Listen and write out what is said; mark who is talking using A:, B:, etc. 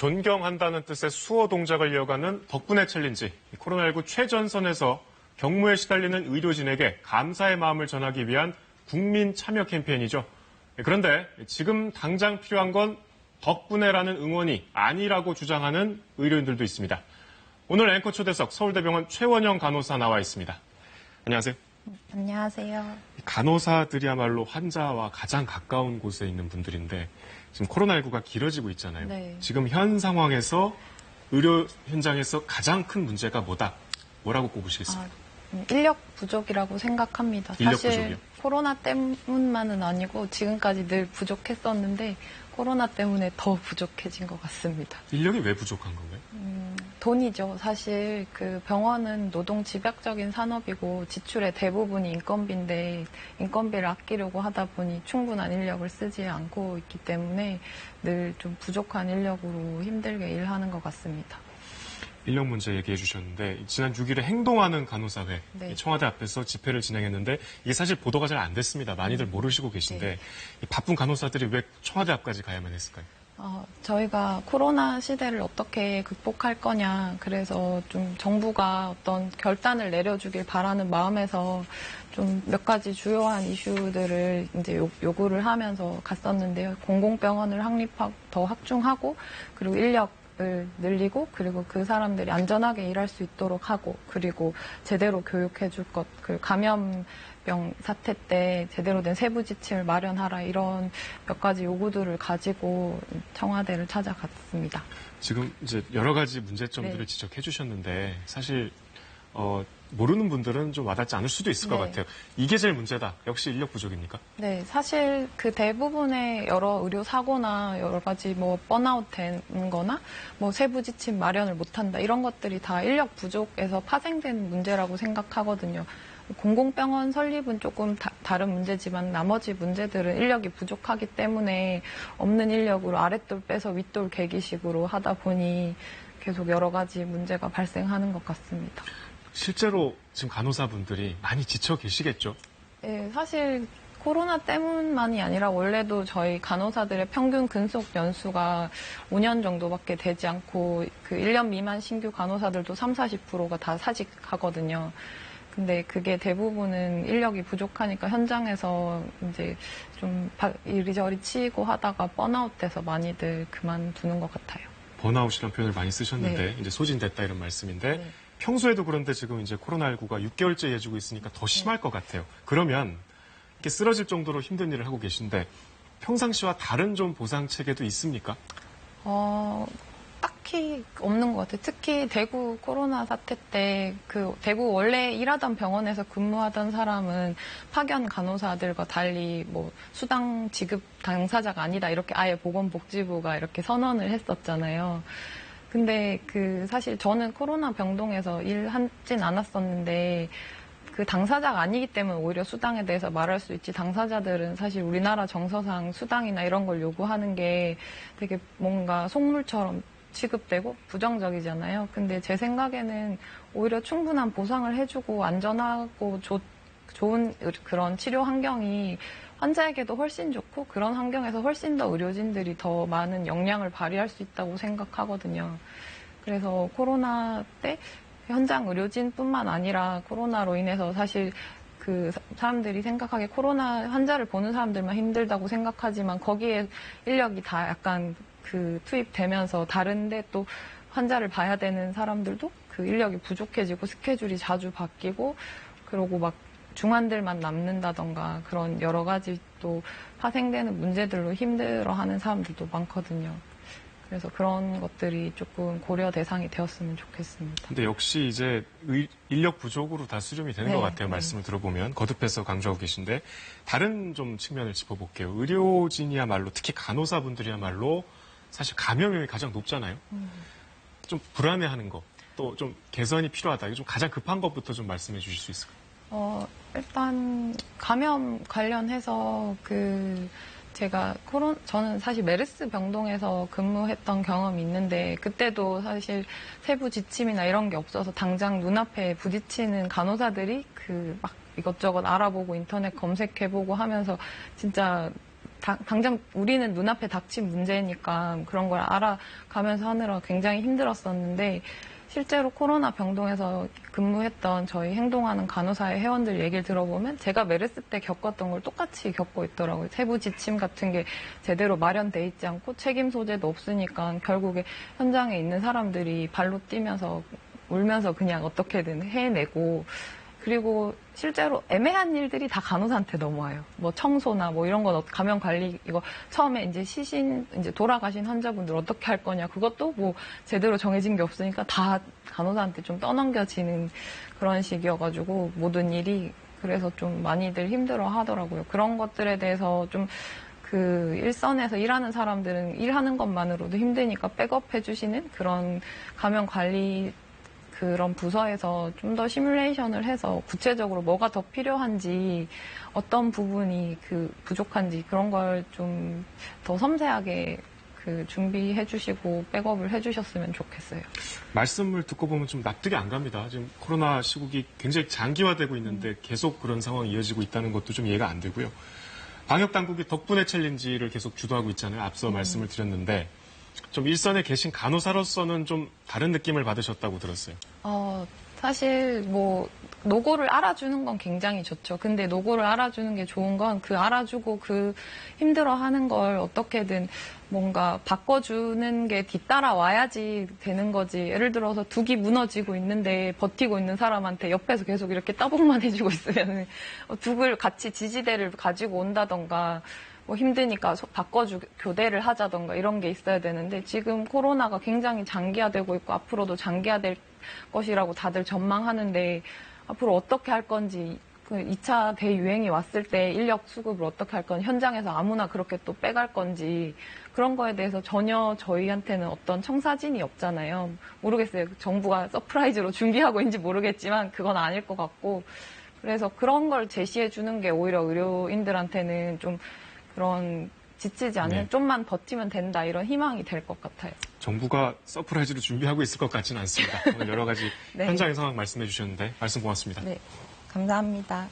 A: 존경한다는 뜻의 수호 동작을 이어가는 덕분에 챌린지. 코로나19 최전선에서 경무에 시달리는 의료진에게 감사의 마음을 전하기 위한 국민 참여 캠페인이죠. 그런데 지금 당장 필요한 건 덕분에라는 응원이 아니라고 주장하는 의료인들도 있습니다. 오늘 앵커 초대석 서울대병원 최원영 간호사 나와 있습니다. 안녕하세요.
B: 안녕하세요.
A: 간호사들이야말로 환자와 가장 가까운 곳에 있는 분들인데 지금 코로나19가 길어지고 있잖아요.
B: 네.
A: 지금 현 상황에서 의료 현장에서 가장 큰 문제가 뭐라고 꼽으시겠습니까?
B: 인력 부족이라고 생각합니다.
A: 인력
B: 사실
A: 부족이요?
B: 코로나 때문만은 아니고 지금까지 늘 부족했었는데 코로나 때문에 더 부족해진 것 같습니다.
A: 인력이 왜 부족한 건가요?
B: 돈이죠. 사실 그 병원은 노동 집약적인 산업이고 지출의 대부분이 인건비인데 인건비를 아끼려고 하다 보니 충분한 인력을 쓰지 않고 있기 때문에 늘 좀 부족한 인력으로 힘들게 일하는 것 같습니다.
A: 인력 문제 얘기해 주셨는데 지난 6일에 행동하는 간호사회
B: 네.
A: 청와대 앞에서 집회를 진행했는데 이게 사실 보도가 잘 안 됐습니다. 많이들 모르시고 계신데
B: 네.
A: 이 바쁜 간호사들이 왜 청와대 앞까지 가야만 했을까요?
B: 저희가 코로나 시대를 어떻게 극복할 거냐, 그래서 좀 정부가 어떤 결단을 내려주길 바라는 마음에서 좀 몇 가지 주요한 이슈들을 이제 요구를 하면서 갔었는데요. 공공병원을 더 확충하고, 그리고 인력을 늘리고, 그리고 그 사람들이 안전하게 일할 수 있도록 하고, 그리고 제대로 교육해 줄 것, 그 감염병 사태 때 제대로 된 세부 지침을 마련하라, 이런 몇 가지 요구들을 가지고 청와대를 찾아갔습니다.
A: 지금 이제 여러 가지 문제점들을
B: 네.
A: 지적해 주셨는데 사실 모르는 분들은 좀 와닿지 않을 수도 있을 것
B: 네.
A: 같아요. 이게 제일 문제다. 역시 인력 부족입니까?
B: 네, 사실 그 대부분의 여러 의료 사고나 여러 가지 뭐 번아웃 되는 거나 뭐 세부 지침 마련을 못한다, 이런 것들이 다 인력 부족에서 파생된 문제라고 생각하거든요. 공공병원 설립은 조금 다른 문제지만 나머지 문제들은 인력이 부족하기 때문에 없는 인력으로 아랫돌 빼서 윗돌 개기식으로 하다 보니 계속 여러 가지 문제가 발생하는 것 같습니다.
A: 실제로 지금 간호사분들이 많이 지쳐 계시겠죠?
B: 네, 사실 코로나 때문만이 아니라 원래도 저희 간호사들의 평균 근속 연수가 5년 정도밖에 되지 않고 그 1년 미만 신규 간호사들도 30-40%가 다 사직하거든요. 근데 그게 대부분은 인력이 부족하니까 현장에서 이제 좀 이리저리 치이고 하다가 번아웃 돼서 많이들 그만두는 것 같아요.
A: 번아웃이라는 표현을 많이 쓰셨는데
B: 네.
A: 이제 소진됐다 이런 말씀인데
B: 네.
A: 평소에도 그런데 지금 이제 코로나19가 6개월째 이어지고 있으니까 더 심할 것 같아요. 그러면 이렇게 쓰러질 정도로 힘든 일을 하고 계신데 평상시와 다른 좀 보상 체계도 있습니까?
B: 딱히 없는 것 같아요. 특히 대구 코로나 사태 때 그 대구 원래 일하던 병원에서 근무하던 사람은 파견 간호사들과 달리 뭐 수당 지급 당사자가 아니다, 이렇게 아예 보건복지부가 이렇게 선언을 했었잖아요. 근데 그 사실 저는 코로나 병동에서 일하진 않았었는데 그 당사자가 아니기 때문에 오히려 수당에 대해서 말할 수 있지, 당사자들은 사실 우리나라 정서상 수당이나 이런 걸 요구하는 게 되게 뭔가 속물처럼 취급되고 부정적이잖아요. 근데 제 생각에는 오히려 충분한 보상을 해주고 안전하고 좋은 그런 치료 환경이 환자에게도 훨씬 좋고, 그런 환경에서 훨씬 더 의료진들이 더 많은 역량을 발휘할 수 있다고 생각하거든요. 그래서 코로나 때 현장 의료진뿐만 아니라 코로나로 인해서 사실 그 사람들이 생각하기에 코로나 환자를 보는 사람들만 힘들다고 생각하지만 거기에 인력이 다 약간 그 투입되면서 다른데 또 환자를 봐야 되는 사람들도 그 인력이 부족해지고 스케줄이 자주 바뀌고, 그리고 막 중환들만 남는다던가 그런 여러 가지 또 파생되는 문제들로 힘들어하는 사람들도 많거든요. 그래서 그런 것들이 조금 고려 대상이 되었으면 좋겠습니다.
A: 근데 역시 이제 인력 부족으로 다 수렴이 되는
B: 네,
A: 것 같아요.
B: 네.
A: 말씀을 들어보면 거듭해서 강조하고 계신데 다른 좀 측면을 짚어볼게요. 의료진이야말로, 특히 간호사분들이야말로 사실 감염률이 가장 높잖아요. 좀 불안해하는 거, 또 좀 개선이 필요하다, 이거 좀 가장 급한 것부터 좀 말씀해 주실 수 있을까요?
B: 일단 감염 관련해서 저는 사실 메르스 병동에서 근무했던 경험이 있는데 그때도 사실 세부 지침이나 이런 게 없어서 당장 눈앞에 부딪히는 간호사들이 막 이것저것 알아보고 인터넷 검색해보고 하면서 진짜 당장 우리는 눈앞에 닥친 문제니까 그런 걸 알아가면서 하느라 굉장히 힘들었었는데 실제로 코로나 병동에서 근무했던 저희 행동하는 간호사의 회원들 얘기를 들어보면 제가 메르스 때 겪었던 걸 똑같이 겪고 있더라고요. 세부 지침 같은 게 제대로 마련돼 있지 않고 책임 소재도 없으니까 결국에 현장에 있는 사람들이 발로 뛰면서 울면서 그냥 어떻게든 해내고 그리고 실제로 애매한 일들이 다 간호사한테 넘어와요. 뭐 청소나 뭐 이런 건 감염 관리 이거 처음에 이제 이제 돌아가신 환자분들 어떻게 할 거냐 그것도 뭐 제대로 정해진 게 없으니까 다 간호사한테 좀 떠넘겨지는 그런 식이어가지고 모든 일이 그래서 좀 많이들 힘들어 하더라고요. 그런 것들에 대해서 좀 그 일선에서 일하는 사람들은 일하는 것만으로도 힘드니까 백업 해주시는 그런 감염 관리 그런 부서에서 좀 더 시뮬레이션을 해서 구체적으로 뭐가 더 필요한지 어떤 부분이 그 부족한지 그런 걸 좀 더 섬세하게 그 준비해 주시고 백업을 해 주셨으면 좋겠어요.
A: 말씀을 듣고 보면 좀 납득이 안 갑니다. 지금 코로나 시국이 굉장히 장기화되고 있는데 계속 그런 상황이 이어지고 있다는 것도 좀 이해가 안 되고요. 방역 당국이 덕분에 챌린지를 계속 주도하고 있잖아요. 앞서 말씀을 드렸는데 좀 일선에 계신 간호사로서는 좀 다른 느낌을 받으셨다고 들었어요.
B: 사실 뭐 노고를 알아주는 건 굉장히 좋죠. 근데 노고를 알아주는 게 좋은 건 그 알아주고 그 힘들어하는 걸 어떻게든 뭔가 바꿔주는 게 뒤따라 와야지 되는 거지. 예를 들어서 둑이 무너지고 있는데 버티고 있는 사람한테 옆에서 계속 이렇게 따봉만 해주고 있으면 둑을 같이 지지대를 가지고 온다던가 뭐 힘드니까 교대를 하자던가 이런 게 있어야 되는데 지금 코로나가 굉장히 장기화되고 있고 앞으로도 장기화될 것이라고 다들 전망하는데 앞으로 어떻게 할 건지 그 2차 대유행이 왔을 때 인력 수급을 어떻게 할 건지 현장에서 아무나 그렇게 또 빼갈 건지 그런 거에 대해서 전혀 저희한테는 어떤 청사진이 없잖아요. 모르겠어요. 정부가 서프라이즈로 준비하고 있는지 모르겠지만 그건 아닐 것 같고 그래서 그런 걸 제시해 주는 게 오히려 의료인들한테는 좀 그런 지치지 않는
A: 네.
B: 좀만 버티면 된다 이런 희망이 될 것 같아요.
A: 정부가 서프라이즈로 준비하고 있을 것 같지는 않습니다. 오늘 여러 가지
B: 네.
A: 현장의 상황 말씀해 주셨는데 말씀 고맙습니다.
B: 네, 감사합니다.